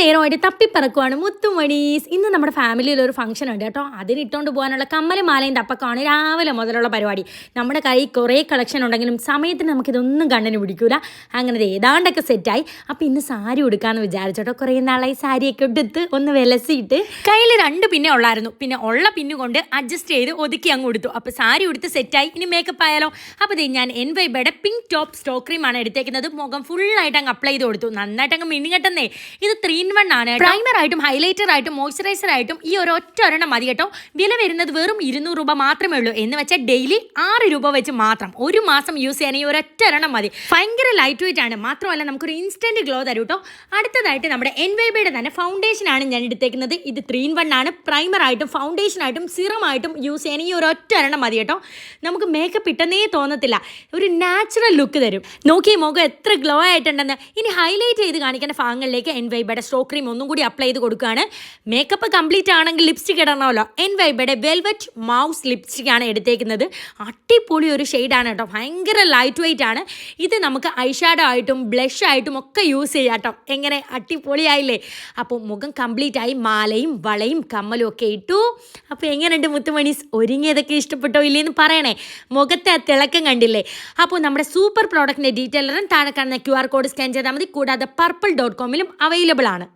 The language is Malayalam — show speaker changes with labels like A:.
A: നേരമായിട്ട് തപ്പിപ്പറക്കുവാണ് മുത്തുമണീസ്. ഇന്ന് നമ്മുടെ ഫാമിലിയിൽ ഒരു ഫംഗ്ഷൻ ഉണ്ട് കേട്ടോ. അതിനിട്ടുകൊണ്ട് പോകാനുള്ള കമ്മലും മാലയും തപ്പക്കമാണ് രാവിലെ മുതലുള്ള പരിപാടി. നമ്മുടെ കയ്യിൽ കുറേ കളക്ഷൻ ഉണ്ടെങ്കിലും സമയത്തിന് നമുക്കിതൊന്നും കണ്ണിന് പിടിക്കൂല. അങ്ങനെ ഏതാണ്ടൊക്കെ സെറ്റായി. അപ്പോൾ ഇന്ന് സാരി ഉടുക്കാമെന്ന് വിചാരിച്ചോട്ടോ. കുറേ നാളായി സാരിയൊക്കെ എടുത്ത് ഒന്ന് വിലസിയിട്ട് കയ്യിൽ 2 പിന്നെ ഉള്ളായിരുന്നു. പിന്നെ ഉള്ള പിന്നുകൊണ്ട് അഡ്ജസ്റ്റ് ചെയ്ത് ഒതുക്കി അങ്ങ് കൊടുത്തു. അപ്പോൾ സാരി ഉടുത്ത് സെറ്റായി. ഇനി മേക്കപ്പ് ആയാലോ. അപ്പോൾ ഞാൻ എൻവൈബയുടെ പിങ്ക് ടോപ്പ് സ്റ്റോക്ക് ക്രീമാണ് എടുത്തേക്കുന്നത്. മുഖം ഫുള്ളായിട്ട് അങ്ങ് അപ്ലൈ ചെയ്ത് കൊടുത്തു. നന്നായിട്ട് അങ്ങ് മിന്നിങ്ങട്ടെന്നേ. ഇത് 3-in-1 ആണ്. പ്രൈമർ ആയിട്ടും ഹൈലൈറ്റർ ആയിട്ടും മോയ്സ്ചറൈസർ ആയിട്ടും ഈ ഒരു ഒരെണ്ണം മതി കേട്ടോ. വില വരുന്നത് വെറും 200 രൂപ മാത്രമേ ഉള്ളൂ. എന്ന് വെച്ചാൽ ഡെയിലി 6 രൂപ വെച്ച് മാത്രം. ഒരു മാസം യൂസ് ചെയ്യാൻ ഈ ഒരെണ്ണം മതി. ഭയങ്കര ലൈറ്റ് വെയിറ്റ് ആണ്. മാത്രമല്ല നമുക്കൊരു ഇൻസ്റ്റന്റ് ഗ്ലോ തരും കേട്ടോ. അടുത്തതായിട്ട് നമ്മുടെ എൻവൈബയുടെ തന്നെ ഫൗണ്ടേഷൻ ആണ് ഞാൻ എടുത്തേക്കുന്നത്. ഇത് 3-in-1 ആണ്. പ്രൈമർ ആയിട്ടും ഫൗണ്ടേഷൻ ആയിട്ടും സിറം ആയിട്ടും യൂസ് ചെയ്യാൻ ഈ ഒരെണ്ണം മതി കേട്ടോ. നമുക്ക് മേക്കപ്പ് ഇട്ടെന്നേ തോന്നത്തില്ല. ഒരു നാച്ചുറൽ ലുക്ക് തരും. നോക്കിയേ മുഖം എത്ര ഗ്ലോ ആയിട്ടുണ്ടെന്ന്. ഇനി ഹൈലൈറ്റ് ചെയ്ത് കാണിക്കുന്ന ഭാഗങ്ങളിലേക്ക് എൻവൈബയുടെ സ്റ്റോക്ക് ക്രീം ഒന്നും കൂടി അപ്ലൈ ചെയ്ത് കൊടുക്കുകയാണ്. മേക്കപ്പ് കംപ്ലീറ്റ് ആണെങ്കിൽ ലിപ്സ്റ്റിക് ഇടണമല്ലോ. എൻവൈബയുടെ വെൽവെറ്റ് മൗസ് ലിപ്സ്റ്റിക് ആണ് എടുത്തേക്കുന്നത്. അടിപൊളി ഒരു ഷെയ്ഡാണ് കേട്ടോ. ഭയങ്കര ലൈറ്റ് വെയിറ്റ് ആണ്. ഇത് നമുക്ക് ഐഷാഡോ ആയിട്ടും ബ്ലഷ് ആയിട്ടും ഒക്കെ യൂസ് ചെയ്യാം കേട്ടോ. എങ്ങനെ അടിപൊളിയായില്ലേ. അപ്പോൾ മുഖം കംപ്ലീറ്റ് ആയി. മാലയും വളയും കമ്മലും ഒക്കെ ഇട്ടു. അപ്പോൾ എങ്ങനെയുണ്ട് മുത്തുമണീസ്? ഒരുങ്ങിയതൊക്കെ ഇഷ്ടപ്പെട്ടോ ഇല്ലേന്ന് പറയണേ. മുഖത്തെ തിളക്കം കണ്ടില്ലേ. അപ്പോൾ നമ്മുടെ സൂപ്പർ പ്രോഡക്റ്റിൻ്റെ ഡീറ്റെയിലറും താഴെ കാണുന്ന QR കോഡ് സ്കാൻ ചെയ്താൽ മതി. കൂടാതെ purple.com അവൈലബിൾ ആണ്.